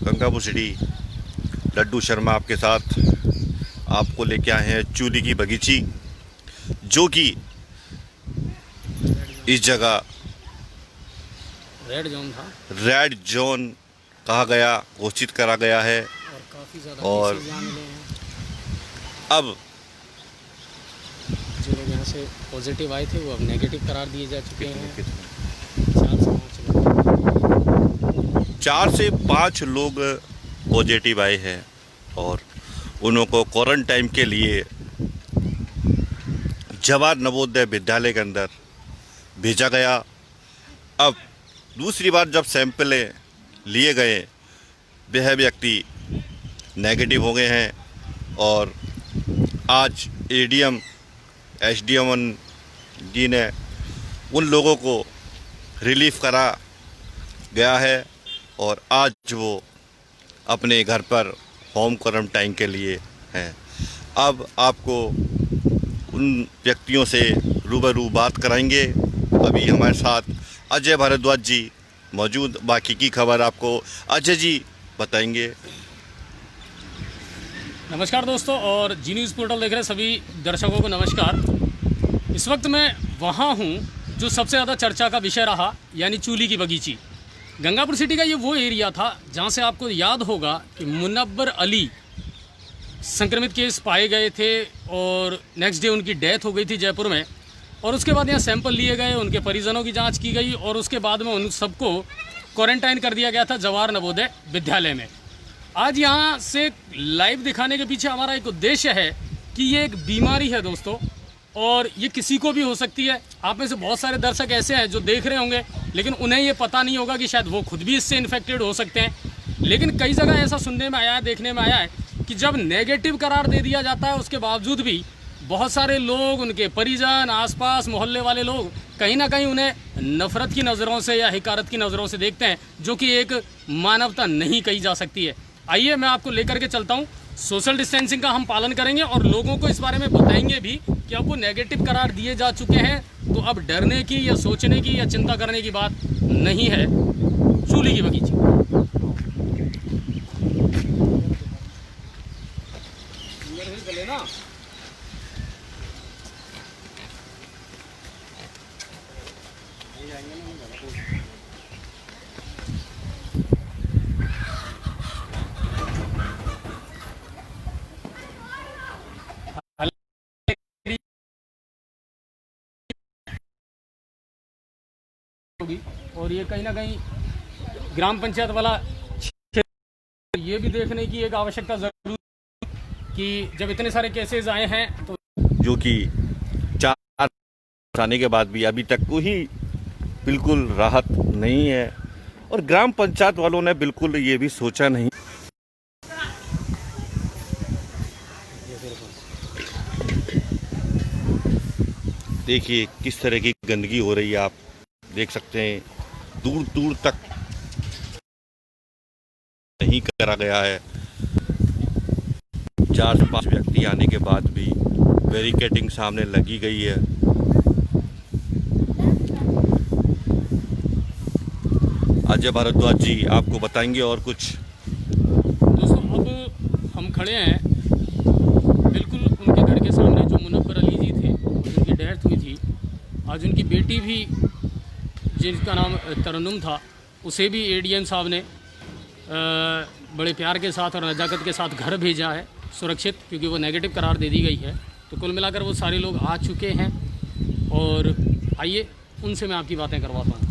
Gangapur city Laddu Sharma आपके साथ आपको लेके आए हैं चूली की बगीची, जो कि इस जगह रेड जोन कहा गया, घोषित करा गया है। और काफ़ी ज़्यादा और मिले हैं। अब जो लोग यहाँ से पॉजिटिव आए थे वो अब नेगेटिव करार दिए जा चुके हैं। 4 से 5 लोग पॉजिटिव आए हैं और उनको क्वारंटाइन के लिए जवाहर नवोदय विद्यालय के अंदर भेजा गया। अब दूसरी बार जब सैंपलें लिए गए, वह व्यक्ति नेगेटिव हो गए हैं और आज एडीएम एसडीएम जी ने उन लोगों को रिलीफ करा गया है और आज वो अपने घर पर होम क्वारंटाइन के लिए हैं। अब आपको उन व्यक्तियों से रूबरू बात कराएंगे। अभी हमारे साथ अजय भारद्वाज जी मौजूद, बाकी की खबर आपको अजय जी बताएंगे। नमस्कार दोस्तों, और जी न्यूज़ पोर्टल देख रहे सभी दर्शकों को नमस्कार। इस वक्त मैं वहाँ हूँ जो सबसे ज़्यादा चर्चा का विषय रहा, यानी चूली की बगीची। गंगापुर सिटी का ये वो एरिया था जहाँ से आपको याद होगा कि मुनव्वर अली संक्रमित केस पाए गए थे और नेक्स्ट डे उनकी डेथ हो गई थी जयपुर में। और उसके बाद यहाँ सैंपल लिए गए, उनके परिजनों की जांच की गई और उसके बाद में उन सबको क्वारंटाइन कर दिया गया था जवाहर नवोदय विद्यालय में। आज यहाँ से लाइव दिखाने के पीछे हमारा एक उद्देश्य है कि ये एक बीमारी है दोस्तों, और ये किसी को भी हो सकती है। आप में से बहुत सारे दर्शक ऐसे हैं जो देख रहे होंगे, लेकिन उन्हें ये पता नहीं होगा कि शायद वो खुद भी इससे इन्फेक्टेड हो सकते हैं। लेकिन कई जगह ऐसा सुनने में आया है, देखने में आया है कि जब नेगेटिव करार दे दिया जाता है उसके बावजूद भी बहुत सारे लोग, उनके परिजन, आसपास मोहल्ले वाले लोग कहीं ना कहीं उन्हें नफरत की नज़रों से या हिकारत की नज़रों से देखते हैं, जो कि एक मानवता नहीं कही जा सकती है। आइए मैं आपको लेकर के चलता हूँ। सोशल डिस्टेंसिंग का हम पालन करेंगे और लोगों को इस बारे में बताएंगे भी कि अब वो नेगेटिव करार दिए जा चुके हैं, तो अब डरने की या सोचने की या चिंता करने की बात नहीं है। चूली की बगीची ना, और ये कहीं ना कहीं ग्राम पंचायत वाला क्षेत्र, ये भी देखने की एक आवश्यकता जरूर कि जब इतने सारे केसेस आए हैं तो जो कि 4 आने के बाद भी अभी तक कोई बिल्कुल राहत नहीं है और ग्राम पंचायत वालों ने बिल्कुल ये भी सोचा नहीं। देखिए किस तरह की गंदगी हो रही है, आप देख सकते हैं दूर दूर तक नहीं करा गया है। 4 से 5 व्यक्ति आने के बाद भी बैरिकेडिंग सामने लगी गई है। अजय भारद्वाज जी आपको बताएंगे और कुछ। दोस्तों, अब हम खड़े हैं बिल्कुल उनके घर के सामने, जो मुनव्वर अली जी थे और जिनकी डेथ हुई थी। आज उनकी बेटी भी, जिनका नाम तरन्नुम था, उसे भी एडीएम साहब ने बड़े प्यार के साथ और नज़ाकत के साथ घर भेजा है सुरक्षित, क्योंकि वो नेगेटिव करार दे दी गई है। तो कुल मिलाकर वो सारे लोग आ चुके हैं और आइए उनसे मैं आपकी बातें करवाता हूँ।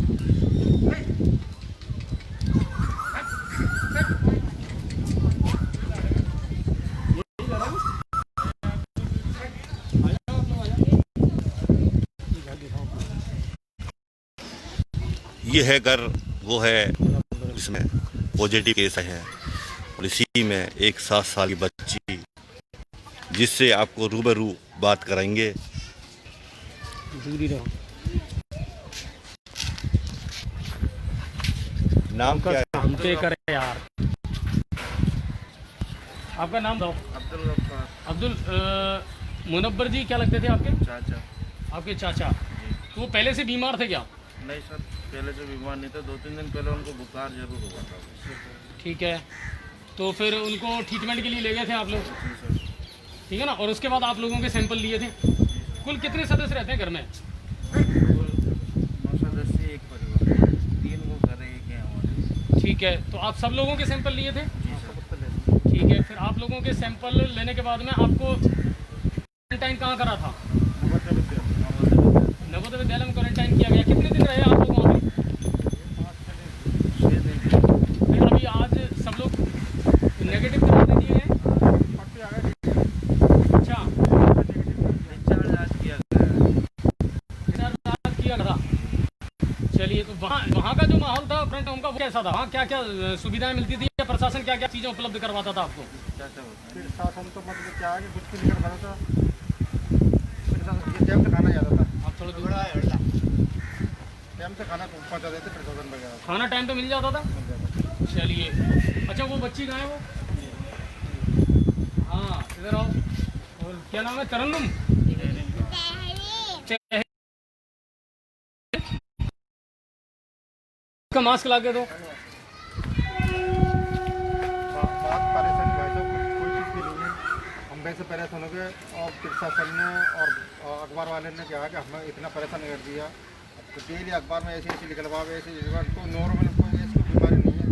ये है घर, वो है जिसमें पॉजिटिव केस है और इसी में एक 7 साल की बच्ची, जिससे आपको रूबरू बात कराएंगे। नाम क्या है? हम पे करे यार, आपका नाम दो। अब्दुल मुनव्वर जी क्या लगते थे आपके? चाचा। आपके चाचा। तो वो पहले से बीमार थे क्या? नहीं सर, पहले से बीमार नहीं थे। 2-3 दिन पहले उनको बुखार जरूर हुआ था। ठीक है, तो फिर उनको ट्रीटमेंट के लिए ले गए थे आप लोग, ठीक है ना। और उसके बाद आप लोगों के सैंपल लिए थे। कुल कितने सदस्य रहते हैं घर में? 9 सदस्य, एक परिवार, 3 को घर है, एक है हमारे। ठीक है, तो आप सब लोगों के सैंपल लिए थे? ठीक है, फिर आप लोगों के सैंपल लेने के बाद में आपको क्वारंटाइन कहाँ करा था? नवोदय विद्यालय में क्वारंटाइन किया गया। कितने दिन रहे आप लोग वहाँ पे? फिर अभी आज सब लोग नेगेटिव करा दे दिए हैं। अच्छा, डिस्चार्ज किया था। चलिए, तो वहाँ का जो माहौल था फ्रंट होम का वो कैसा था? वहाँ क्या क्या सुविधाएं मिलती थी या प्रशासन क्या क्या चीज़ें उपलब्ध करवाता था आपको? प्रशासन तो मतलब क्या है कि कुछ भी नहीं कर पाता था। प्रशासन टाइम से खाना जाता था, आप थोड़ा दूर, टाइम से खाना पहुँचा देते प्रशासन वगैरह। खाना टाइम पे मिल जाता था। चलिए, अच्छा वो बच्ची कहाँ है वो? हाँ, इधर आओ। और क्या नाम है? तरन्नुम। का मास्क ला के दो। बहुत परेशानी भाई साहब, कोई चीज़ की नहीं है। हम वैसे परेशान हो गए और प्रशासन ने और अखबार वाले ने क्या है कि हमें इतना परेशान कर दिया। तो डेली अखबार में ऐसे ऐसे लिखलवावे, ऐसे तो नॉर्मल कोई ऐसी बीमारी नहीं है।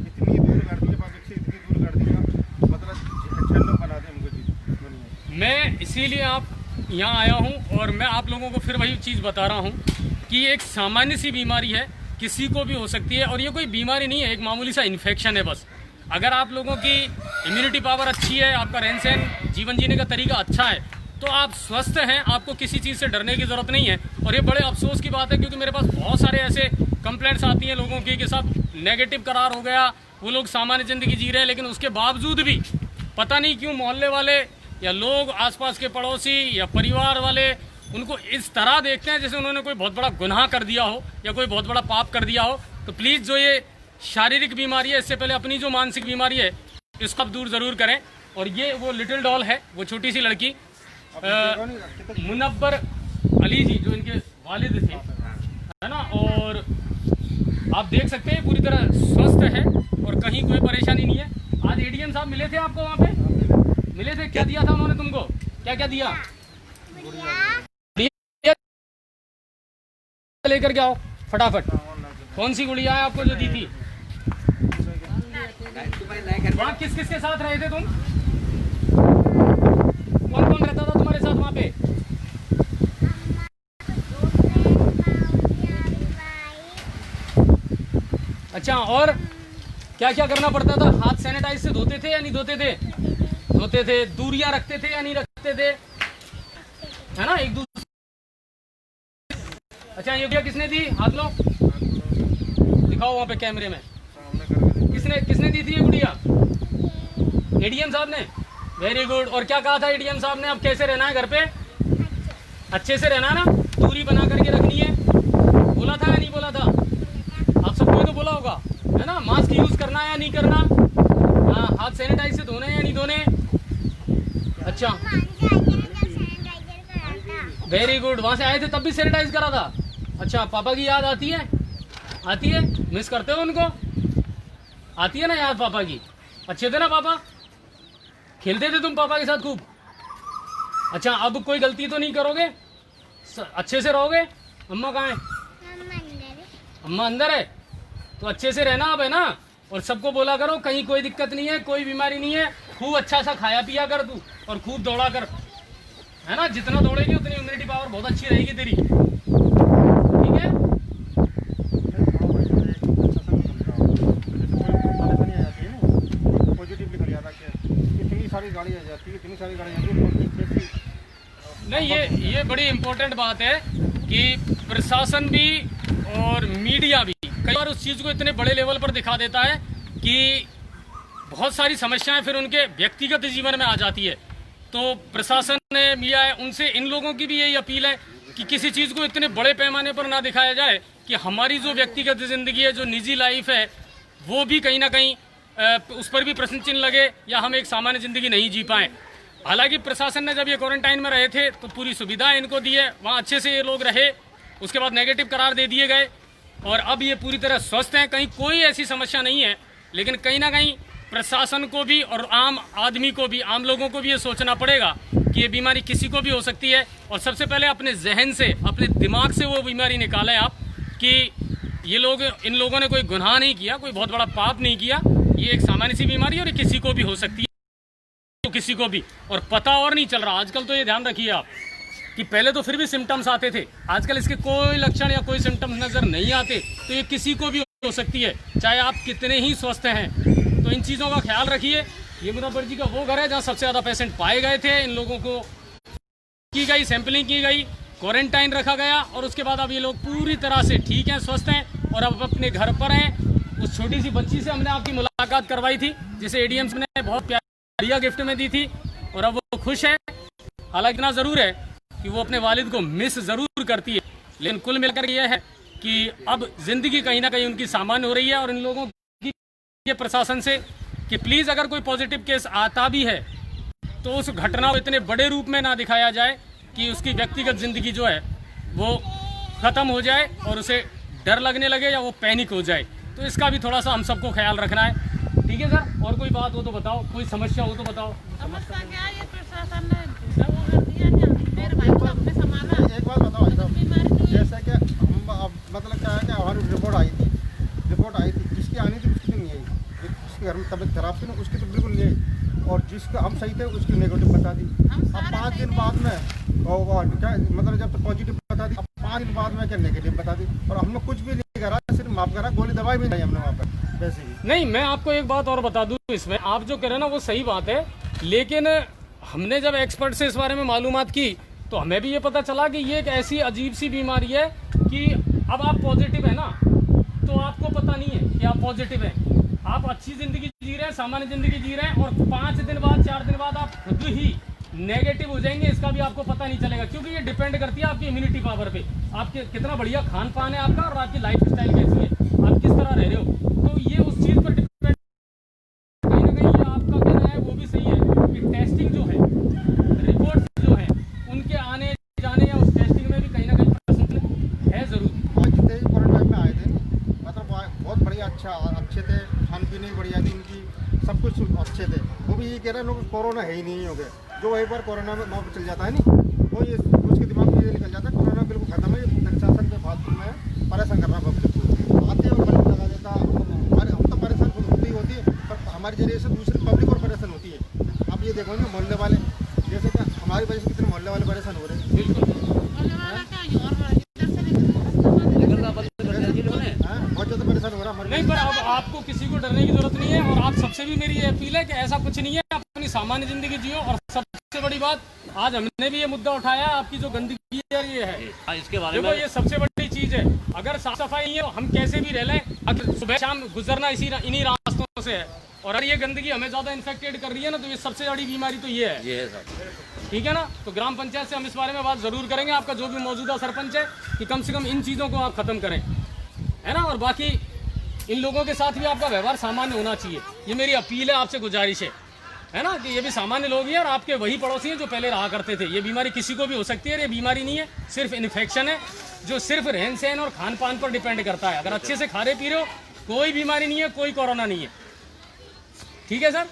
इतनी दूर कर दिया, पब्लिक से इतनी दूर कर दिया, मतलब झंडों बना दे हमको चीज़। मैं इसीलिए आप यहाँ आया हूँ और मैं आप लोगों को फिर वही चीज़ बता रहा हूँ कि एक सामान्य सी बीमारी है, किसी को भी हो सकती है। और ये कोई बीमारी नहीं है, एक मामूली सा इन्फेक्शन है बस। अगर आप लोगों की इम्यूनिटी पावर अच्छी है, आपका रहन सहन, जीवन जीने का तरीका अच्छा है, तो आप स्वस्थ हैं, आपको किसी चीज़ से डरने की ज़रूरत नहीं है। और ये बड़े अफसोस की बात है, क्योंकि मेरे पास बहुत सारे ऐसे कंप्लेंट्स आती हैं लोगों की कि सब नेगेटिव करार हो गया, वो लोग सामान्य ज़िंदगी जी रहे हैं, लेकिन उसके बावजूद भी पता नहीं क्यों मोहल्ले वाले या लोग, आसपास के पड़ोसी या परिवार वाले उनको इस तरह देखते हैं जैसे उन्होंने कोई बहुत बड़ा गुनाह कर दिया हो या कोई बहुत बड़ा पाप कर दिया हो। तो प्लीज़, जो ये शारीरिक बीमारी है, इससे पहले अपनी जो मानसिक बीमारी है इसको आप दूर ज़रूर करें। और ये वो लिटिल डॉल है, वो छोटी सी लड़की मुनव्वर अली जी, जो इनके वालिद थे, है ना। और आप देख सकते हैं पूरी तरह स्वस्थ है और कहीं कोई परेशानी नहीं है। आज एडीएम साहब मिले थे आपको वहाँ पे? मिले थे? क्या दिया था उन्होंने तुमको? क्या क्या दिया? लेकर के आओ फटाफट। कौन सी गुड़िया है आपको जो दी थी? वहाँ किस किस के साथ रहे थे तुम? कौन कौन रहता था तुम्हारे साथ वहाँ पे? अच्छा, और क्या क्या करना पड़ता था? हाथ सैनिटाइज से धोते थे या नहीं धोते थे? धोते थे। दूरियां रखते थे या नहीं रखते थे? है ना, एक दूसरे। अच्छा, ये गुड़िया किसने दी? हाथ लो, दिखाओ वहाँ पे कैमरे में। किसने दी थी ये गुड़िया? एडीएम साहब ने। Very good. और क्या कहा था एडीएम साहब ने? अब कैसे रहना है घर पे? अच्छे से रहना ना, दूरी बना करके रखनी है। बोला था या नहीं बोला था? आप सबको तो बोला होगा, है ना। मास्क यूज करना है या नहीं करना? हाँ, हाथ सैनिटाइज से धोने या नहीं धोने? अच्छा, वेरी गुड। वहाँ से आए थे तब भी सैनिटाइज करा था? अच्छा, पापा की याद आती है? आती है? मिस करते हो उनको? आती है ना याद पापा की? अच्छे थे ना पापा? खेलते थे तुम पापा के साथ खूब? अच्छा, अब कोई गलती तो नहीं करोगे? अच्छे से रहोगे? अम्मा कहाँ है? अम्मा अंदर है। तो अच्छे से रहना अब, है ना। और सबको बोला करो कहीं कोई दिक्कत नहीं है, कोई बीमारी नहीं है। खूब अच्छा सा खाया पिया कर तू और खूब दौड़ा कर, है ना। जितना दौड़ेगी उतनी इम्यूनिटी पावर बहुत अच्छी रहेगी तेरी, ठीक है। पॉजिटिव लिखा जाता है, इतनी सारी गाड़ी आ जाती है, इतनी सारी गाड़ी आती है। नहीं, ये बड़ी इम्पोर्टेंट बात है कि प्रशासन भी और मीडिया भी कई बार उस चीज़ को इतने बड़े लेवल पर दिखा देता है कि बहुत सारी समस्याएं फिर उनके व्यक्तिगत जीवन में आ जाती है। तो प्रशासन ने, मीडिया है, उनसे इन लोगों की भी यही अपील है कि किसी चीज़ को इतने बड़े पैमाने पर ना दिखाया जाए कि हमारी जो व्यक्तिगत ज़िंदगी है, जो निजी लाइफ है, वो भी कहीं ना कहीं उस पर भी प्रश्न चिन्ह लगे या हम एक सामान्य ज़िंदगी नहीं जी पाएँ। हालांकि प्रशासन ने जब ये क्वारंटाइन में रहे थे तो पूरी सुविधाएं इनको दी है, वहाँ अच्छे से ये लोग रहे, उसके बाद नेगेटिव करार दे दिए गए और अब ये पूरी तरह स्वस्थ हैं, कहीं कोई ऐसी समस्या नहीं है। लेकिन कहीं ना कहीं प्रशासन को भी और आम आदमी को भी, आम लोगों को भी ये सोचना पड़ेगा कि ये बीमारी किसी को भी हो सकती है। और सबसे पहले अपने जहन से, अपने दिमाग से वो बीमारी निकालें आप कि ये लोग, इन लोगों ने कोई गुनाह नहीं किया, कोई बहुत बड़ा पाप नहीं किया, ये एक सामान्य सी बीमारी है और ये किसी को भी हो सकती है, तो किसी को भी। और पता और नहीं चल रहा आजकल, तो ये ध्यान रखिए आप कि पहले तो फिर भी सिम्टम्स आते थे, आजकल इसके कोई लक्षण या कोई सिम्टम्स नज़र नहीं आते, तो ये किसी को भी हो सकती है, चाहे आप कितने ही स्वस्थ हैं। तो इन चीज़ों का ख्याल रखिए। ये मुजफ्फर जी का वो घर है जहाँ सबसे ज़्यादा पेशेंट पाए गए थे। इन लोगों को की गई, सैंपलिंग की गई, क्वारंटाइन रखा गया और उसके बाद अब ये लोग पूरी तरह से ठीक हैं, स्वस्थ हैं और अब अपने घर पर हैं। उस छोटी सी बच्ची से हमने आपकी मुलाकात करवाई थी, जिसे एडीएम ने बहुत प्यारा गिफ्ट में दी थी और अब वो खुश है। हालांकि इतना ज़रूर है कि वो अपने वालिद को मिस ज़रूर करती है, लेकिन कुल मिलकर यह है कि अब ज़िंदगी कहीं ना कहीं उनकी सामान्य हो रही है। और इन लोगों की ये प्रशासन से कि प्लीज़ अगर कोई पॉजिटिव केस आता भी है तो उस घटना को इतने बड़े रूप में ना दिखाया जाए कि उसकी व्यक्तिगत ज़िंदगी जो है वो ख़त्म हो जाए और उसे डर लगने लगे या वो पैनिक हो जाए। तो इसका भी थोड़ा सा हम सबको ख्याल रखना है। ठीक है सर, और कोई बात हो तो बताओ, कोई समस्या हो तो बताओ। समस्या क्या है, ये प्रशासन ने झूठा वो कर दिया ना, मेरे भाई को हमने संभाला। एक बात बताओ भाई साहब, बीमारी तो जैसे कि हम अब मतलब क्या है कि हमारी रिपोर्ट आई थी, जिसकी आनी थी उसकी तो नहीं आई, जिसके घर में तबीयत खराब थी ना उसकी तो बिल्कुल नहीं आई, और जिसका हम सही थे उसकी नेगेटिव बता दी। अब 5 दिन बाद में क्या मतलब जब पॉजिटिव बता दी, अब 5 दिन बाद में क्या नेगेटिव बता दी, और हमने कुछ भी नहीं करा, सिर्फ माफ करा, गोली दवाई भी नहीं हमने वहाँ पर वैसे ही। नहीं, मैं आपको एक बात और बता दूं, इसमें आप जो कह रहे हैं ना वो सही बात है, लेकिन हमने जब एक्सपर्ट से इस बारे में मालूमात की तो हमें भी ये पता चला कि ये एक ऐसी अजीब सी बीमारी है कि अब आप पॉजिटिव है ना तो आपको पता नहीं है कि आप पॉजिटिव हैं। आप अच्छी ज़िंदगी जी रहे हैं, सामान्य ज़िंदगी जी रहे हैं और 5 दिन बाद, 4 दिन बाद आप खुद ही नेगेटिव हो जाएंगे, इसका भी आपको पता नहीं चलेगा, क्योंकि ये डिपेंड करती है आपकी इम्यूनिटी पावर पे, आपके कितना बढ़िया खान पान है आपका और आपकी लाइफ स्टाइल कैसी है, आप किस तरह रह रहे हो। तो ये उस चीज़ पर डिपेंड, कहीं ना कहीं ये आपका कहना है वो भी सही है कि टेस्टिंग जो है, रिपोर्ट जो है, उनके आने जाने या उस टेस्टिंग में भी कहीं ना कहीं प्रश्न है ज़रूर। और जितने भी क्वारंटाइन में आए थे मतलब बहुत बढ़िया, अच्छे थे, खान पीने भी बढ़िया थी उनकी, सब कुछ अच्छे थे। वो भी ये कह रहे हैं लोग कोरोना है ही नहीं हो गया, जो वहीं पर कोरोना में नौकरी चल जाता है नहीं, वो ये उसके दिमाग में ये निकल जाता है कोरोना बिल्कुल खत्म है, प्रशासन के फालतू में परेशान करना पब्लिक को, आते और बल्ब लगा देता। हम तो परेशान खुद होती होती है, पर हमारे जरिए से दूसरी पब्लिक और परेशान होती है। आप ये देखो ना मोहल्ले वाले, जैसे कि हमारी वजह से कितने मोहल्ले वाले परेशान हो रहे हैं। बिल्कुल बहुत ज़्यादा परेशान हो रहा है नहीं, पर अब आपको किसी को डरने की जरूरत नहीं है और आप सबसे भी मेरी ये अपील है कि ऐसा कुछ नहीं है, आप अपनी सामान्य जिंदगी जियो। और सबसे बड़ी बात, आज हमने भी ये मुद्दा उठाया, आपकी जो गंदगी है ये है, इसके बारे देखो ये सबसे बड़ी चीज है। अगर साफ सफाई नहीं है, हम कैसे भी रह लें, अगर सुबह शाम गुजरना इन्हीं रास्तों से है और अगर ये गंदगी हमें ज्यादा इन्फेक्टेड कर रही है ना, तो ये सबसे बड़ी बीमारी तो ये है सर। ठीक है ना। तो ग्राम पंचायत से हम इस बारे में बात जरूर करेंगे, आपका जो भी मौजूदा सरपंच है, कि कम से कम इन चीज़ों को आप खत्म करें, है ना। और बाकी इन लोगों के साथ भी आपका व्यवहार सामान्य होना चाहिए, ये मेरी अपील है आपसे, गुजारिश है ना, कि ये भी सामान्य लोग हैं और आपके वही पड़ोसी हैं जो पहले रहा करते थे। ये बीमारी किसी को भी हो सकती है, ये बीमारी नहीं है, सिर्फ इन्फेक्शन है जो सिर्फ रहन सहन और खान पान पर डिपेंड करता है। अगर अच्छे से खा रहे पी रहे हो, कोई बीमारी नहीं है, कोई कोरोना नहीं है। ठीक है सर,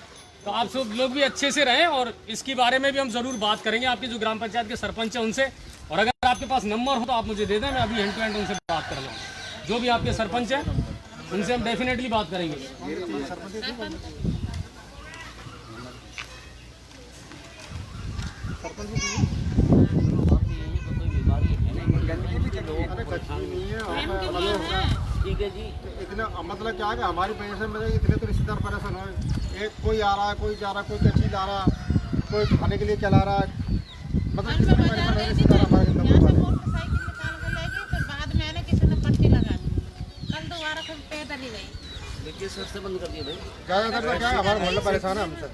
तो आप सब लोग भी अच्छे से रहें और इसके बारे में भी हम ज़रूर बात करेंगे आपके जो ग्राम पंचायत के सरपंच हैं उनसे। और अगर आपके पास नंबर हो तो आप मुझे दे दें, मैं अभी हैंड टू हैंड उनसे बात कर लूँगा। जो भी आपके सरपंच हैं उनसे हम डेफिनेटली बात करेंगे। ठीक है जी, इतना मतलब क्या है कि हमारी वजह से मतलब इतने तो रिश्तेदार परेशान हुए, एक कोई आ रहा है, कोई जा रहा है, कोई कच्ची ला रहा है, कोई खाने के लिए चला रहा है, मतलब कितने परेशान है रिश्तेदार हमारे मोटरसाइकिल निकाल के ले गई, फिर बाद में आने किसी ने पट्टी लगा दी, कल दोबारा फिर पैदल ही गई। देखिए सर से बंद कर दिए भाई। ज़्यादातर तो क्या है हमारा मोहल्ला परेशान है हमसे।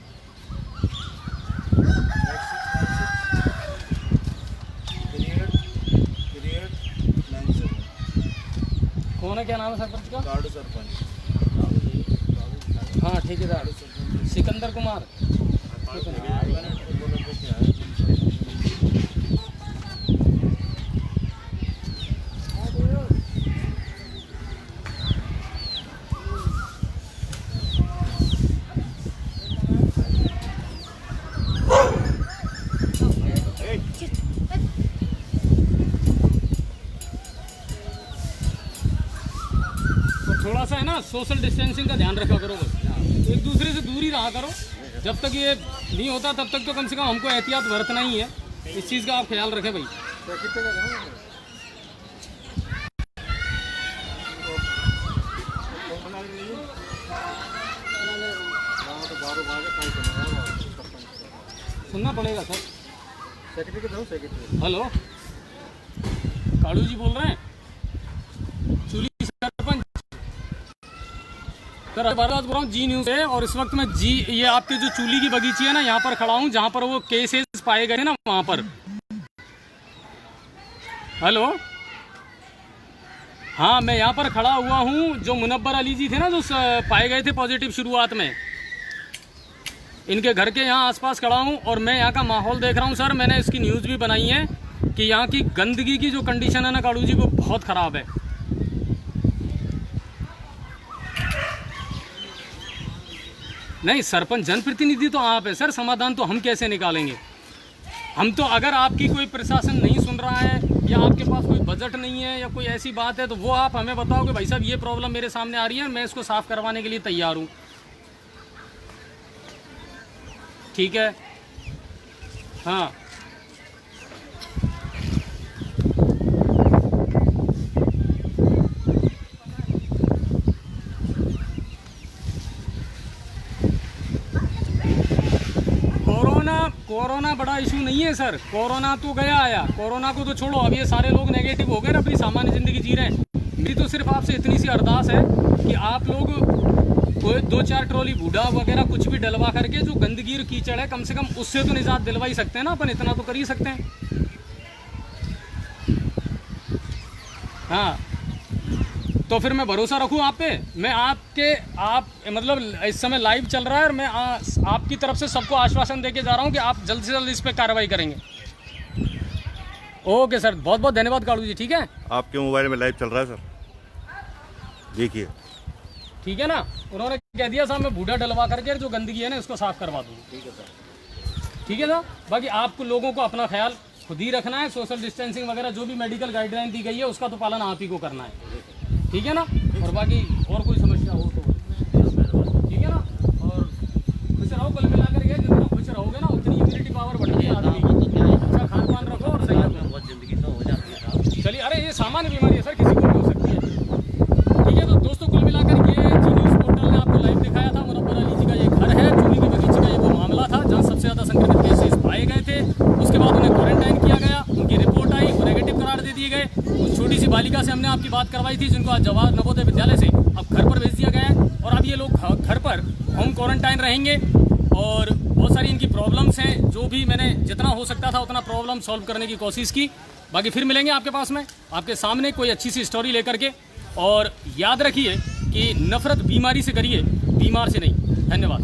कौन है, क्या नाम है सरपंच का? गार्ड सरपंच। हाँ ठेकेदार सिकंदर कुमार। सोशल डिस्टेंसिंग का ध्यान रखा करो बस, एक दूसरे से दूर ही रहा करो। जब तक ये नहीं होता तब तक तो कम से कम हमको एहतियात बरतना ही है, इस चीज़ का आप ख्याल रखें भाई। सुनना पड़ेगा सर। सेक्रेटरी के दो, सेक्रेटरी। हेलो, कालू जी बोल रहे हैं, चूली सरपंच सर, बात बोल रहा हूँ जी न्यूज़ है। और इस वक्त मैं जी, ये आपके जो चूली की बगीची है ना, यहाँ पर खड़ा हूँ जहाँ पर वो केसेस पाए गए थे ना, वहाँ पर। हेलो, हाँ मैं यहाँ पर खड़ा हुआ हूँ। जो मुनव्वर अली जी थे ना, जो पाए गए थे पॉजिटिव शुरुआत में, इनके घर के यहाँ आसपास खड़ा हूँ और मैं यहाँ का माहौल देख रहा हूँ सर। मैंने इसकी न्यूज़ भी बनाई है कि यहाँ की गंदगी की जो कंडीशन है ना कालू जी, वो बहुत ख़राब है। नहीं, सरपंच जनप्रतिनिधि तो आप है सर, समाधान तो हम कैसे निकालेंगे? हम तो, अगर आपकी कोई प्रशासन नहीं सुन रहा है या आपके पास कोई बजट नहीं है या कोई ऐसी बात है, तो वो आप हमें बताओ कि भाई साहब ये प्रॉब्लम मेरे सामने आ रही है, मैं इसको साफ़ करवाने के लिए तैयार हूँ। ठीक है, हाँ कोरोना बड़ा इशू नहीं है सर। कोरोना तो गया आया, कोरोना को तो छोड़ो, अब ये सारे लोग नेगेटिव हो गए ना, अपनी सामान्य ज़िंदगी जी रहे हैं। मेरी तो सिर्फ आपसे इतनी सी अरदास है कि आप लोग कोई 2-4 ट्रॉली बूढ़ा वगैरह कुछ भी डलवा करके जो गंदगी और कीचड़ है, कम से कम उससे तो निजात दिलवा ही सकते हैं ना अपन, इतना तो कर ही सकते हैं। हाँ, तो फिर मैं भरोसा रखूँ आप पे। मैं आप मतलब इस समय लाइव चल रहा है और मैं आपकी तरफ से सबको आश्वासन देके जा रहा हूँ कि आप जल्द से जल्द इस पर कार्रवाई करेंगे। ओके सर, बहुत बहुत धन्यवाद कालू जी। ठीक है, आपके मोबाइल में लाइव चल रहा है सर, देखिए। ठीक है ना, उन्होंने कह दिया साहब मैं बूढ़ा डलवा करके जो गंदगी है ना उसको साफ करवा दूँगा। ठीक है सर। ठीक है ना, बाकी आपको लोगों को अपना ख्याल खुद ही रखना है। सोशल डिस्टेंसिंग वगैरह जो भी मेडिकल गाइडलाइन दी गई है उसका तो पालन आप ही को करना है। ठीक है ना, और बाकी और कोई समस्या हो तो ठीक है ना। और खुश रहो, कुल मिलाकर के जितना खुश रहोगे ना उतनी इम्यूनिटी पावर बढ़ती है आदमी की। अच्छा खान पान रखो और सही रखो, बहुत जिंदगी तो हो जाती है साहब। चलिए, अरे ये सामान्य बीमारी है सर, किसी को भी हो सकती है। ठीक है, तो दोस्तों कुल मिलाकर ये जी न्यूज़ पोर्टल ने आपको लाइव दिखाया था। मुनव्वर अली जी का ये घर है, चूली की बगीचे का ये वो मामला था जहाँ सबसे ज़्यादा संक्रमित केसेस पाए गए थे। उसके बाद उन्हें क्वारंटाइन किया गया, उनकी रिपोर्ट आई, वो नेगेटिव करार दे दिए गए। उस छोटी सी बालिका से हमने आपकी बात करवाई थी, जिनको आज जवाहर नवोदय विद्यालय से अब घर पर भेज दिया गया है। और अब ये लोग घर पर होम क्वारंटाइन रहेंगे और बहुत सारी इनकी प्रॉब्लम्स हैं, जो भी मैंने जितना हो सकता था उतना प्रॉब्लम सॉल्व करने की कोशिश की। बाकी फिर मिलेंगे आपके पास में, आपके सामने कोई अच्छी सी स्टोरी लेकर के। और याद रखिए कि नफरत बीमारी से करिए, बीमार से नहीं। धन्यवाद।